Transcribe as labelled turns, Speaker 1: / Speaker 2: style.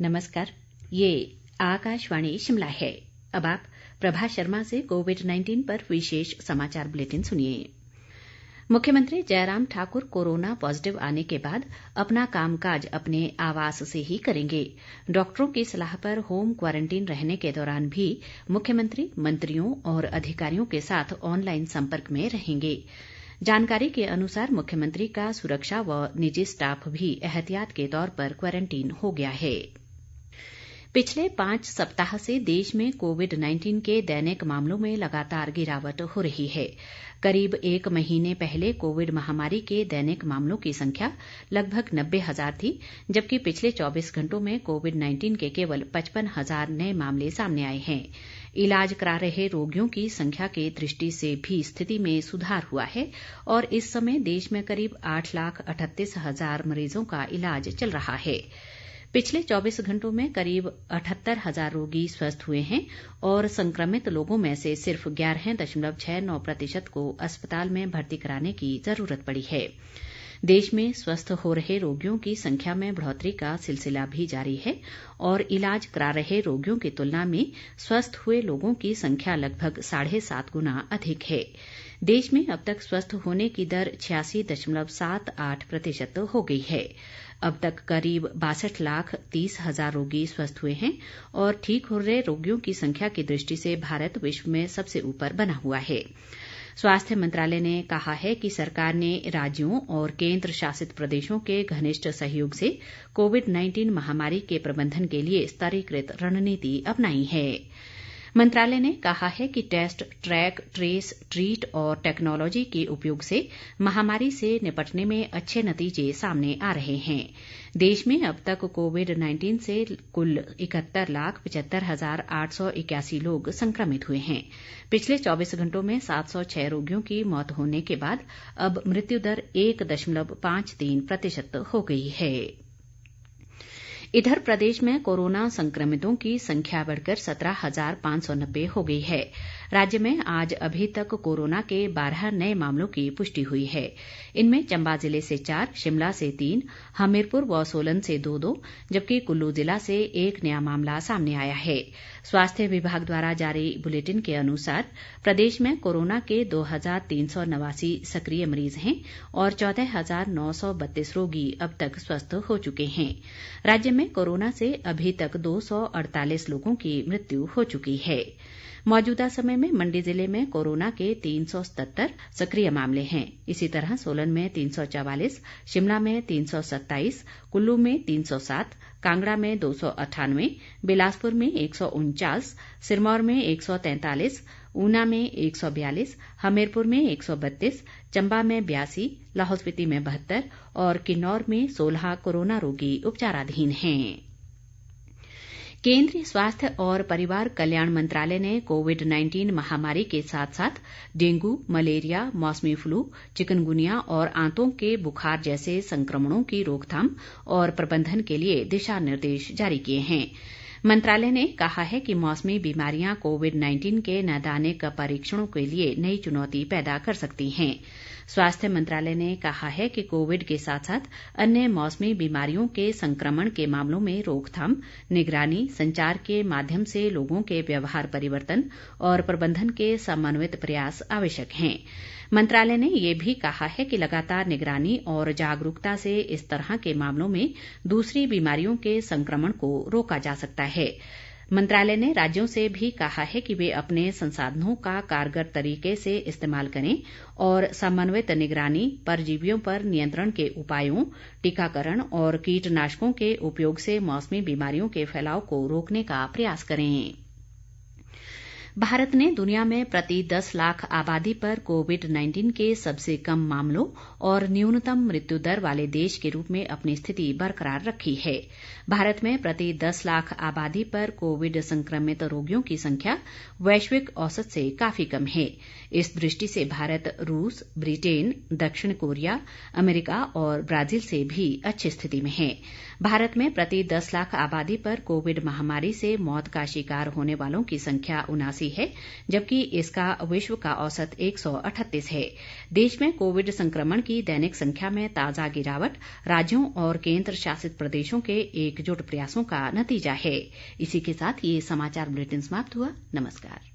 Speaker 1: नमस्कार, ये आकाशवाणी शिमला है। अब आप प्रभा शर्मा से कोविड-19 पर विशेष समाचार बुलेटिन सुनिए। मुख्यमंत्री जयराम ठाकुर कोरोना पॉजिटिव आने के बाद अपना कामकाज अपने आवास से ही करेंगे। डॉक्टरों की सलाह पर होम क्वारंटीन रहने के दौरान भी मुख्यमंत्री मंत्रियों और अधिकारियों के साथ ऑनलाइन संपर्क में रहेंगे। जानकारी के अनुसार मुख्यमंत्री का सुरक्षा व निजी स्टाफ भी एहतियात के तौर पर क्वारंटीन हो गया है। पिछले 5 सप्ताह से देश में कोविड-19 के दैनिक मामलों में लगातार गिरावट हो रही है। करीब 1 महीने पहले कोविड महामारी के दैनिक मामलों की संख्या लगभग 90,000 थी, जबकि पिछले 24 घंटों में कोविड-19 के केवल 55,000 नए मामले सामने आए हैं। इलाज करा रहे रोगियों की संख्या की दृष्टि से भी स्थिति में सुधार हुआ है और इस समय देश में करीब 8,38,000 मरीजों का इलाज चल रहा है। पिछले 24 घंटों में करीब 78,000 रोगी स्वस्थ हुए हैं और संक्रमित लोगों में से सिर्फ 11.69% को अस्पताल में भर्ती कराने की जरूरत पड़ी है। देश में स्वस्थ हो रहे रोगियों की संख्या में बढ़ोतरी का सिलसिला भी जारी है और इलाज करा रहे रोगियों की तुलना में स्वस्थ हुए लोगों की संख्या लगभग 7.5 गुना अधिक है। देश में अब तक स्वस्थ होने की दर 86.78% हो गई है। अब तक करीब 62,30,000 रोगी स्वस्थ हुए हैं और ठीक हो रहे रोगियों की संख्या की दृष्टि से भारत विश्व में सबसे ऊपर बना हुआ है। स्वास्थ्य मंत्रालय ने कहा है कि सरकार ने राज्यों और केंद्र शासित प्रदेशों के घनिष्ठ सहयोग से कोविड-19 महामारी के प्रबंधन के लिए स्तरीकृत रणनीति अपनाई है। मंत्रालय ने कहा है कि टेस्ट, ट्रैक, ट्रेस, ट्रीट और टेक्नोलॉजी के उपयोग से महामारी से निपटने में अच्छे नतीजे सामने आ रहे हैं। देश में अब तक कोविड-19 से कुल 71,75,881 लोग संक्रमित हुए हैं। पिछले 24 घंटों में 706 रोगियों की मौत होने के बाद अब मृत्यु दर 1.53% हो गई है। इधर प्रदेश में कोरोना संक्रमितों की संख्या बढ़कर 17,590 हो गई है। राज्य में आज अभी तक कोरोना के 12 नए मामलों की पुष्टि हुई है। इनमें चंबा जिले से 4, शिमला से 3, हमीरपुर व सोलन से 2-2, जबकि कुल्लू जिला से 1 नया मामला सामने आया है। स्वास्थ्य विभाग द्वारा जारी बुलेटिन के अनुसार प्रदेश में कोरोना के 2,389 सक्रिय मरीज हैं और 14,932 रोगी अब तक स्वस्थ हो चुके हैं। राज्य में कोरोना से अभी तक 248 लोगों की मृत्यु हो चुकी है। मौजूदा समय में मंडी जिले में कोरोना के 377 सक्रिय मामले हैं। इसी तरह सोलन में 344, शिमला में 327, कुल्लू में 307, कांगड़ा में 298, बिलासपुर में 149, सिरमौर में 143, ऊना में 142, हमीरपुर में 132, चंबा में 82, लाहौल स्पीति में 72 और किन्नौर में 16 कोरोना रोगी उपचाराधीन हैं। केंद्रीय स्वास्थ्य और परिवार कल्याण मंत्रालय ने कोविड-19 महामारी के साथ साथ डेंगू, मलेरिया, मौसमी फ्लू, चिकनगुनिया और आंतों के बुखार जैसे संक्रमणों की रोकथाम और प्रबंधन के लिए दिशा निर्देश जारी किए हैं। मंत्रालय ने कहा है कि मौसमी बीमारियां कोविड-19 के नैदानिक परीक्षणों के लिए नई चुनौती पैदा कर सकती हैं। स्वास्थ्य मंत्रालय ने कहा है कि कोविड के साथ साथ अन्य मौसमी बीमारियों के संक्रमण के मामलों में रोकथाम, निगरानी, संचार के माध्यम से लोगों के व्यवहार परिवर्तन और प्रबंधन के समन्वित प्रयास आवश्यक हैं। मंत्रालय ने यह भी कहा है कि लगातार निगरानी और जागरूकता से इस तरह के मामलों में दूसरी बीमारियों के संक्रमण को रोका जा सकता है। मंत्रालय ने राज्यों से भी कहा है कि वे अपने संसाधनों का कारगर तरीके से इस्तेमाल करें और समन्वित निगरानी, परजीवियों पर नियंत्रण के उपायों, टीकाकरण और कीटनाशकों के उपयोग से मौसमी बीमारियों के फैलाव को रोकने का प्रयास करें। भारत ने दुनिया में प्रति 10 लाख आबादी पर कोविड-19 के सबसे कम मामलों और न्यूनतम मृत्यु दर वाले देश के रूप में अपनी स्थिति बरकरार रखी है। भारत में प्रति 10 लाख आबादी पर कोविड संक्रमित रोगियों की संख्या वैश्विक औसत से काफी कम है। इस दृष्टि से भारत रूस, ब्रिटेन, दक्षिण कोरिया, अमेरिका और ब्राजील से भी अच्छी स्थिति में है। भारत में प्रति 10 लाख आबादी पर कोविड महामारी से मौत का शिकार होने वालों की संख्या 79 है, जबकि इसका विश्व का औसत 138 है। देश में कोविड संक्रमण की दैनिक संख्या में ताजा गिरावट राज्यों और केंद्र शासित प्रदेशों के एकजुट प्रयासों का नतीजा है। इसी के साथ ये समाचार बुलेटिन समाप्त हुआ। नमस्कार।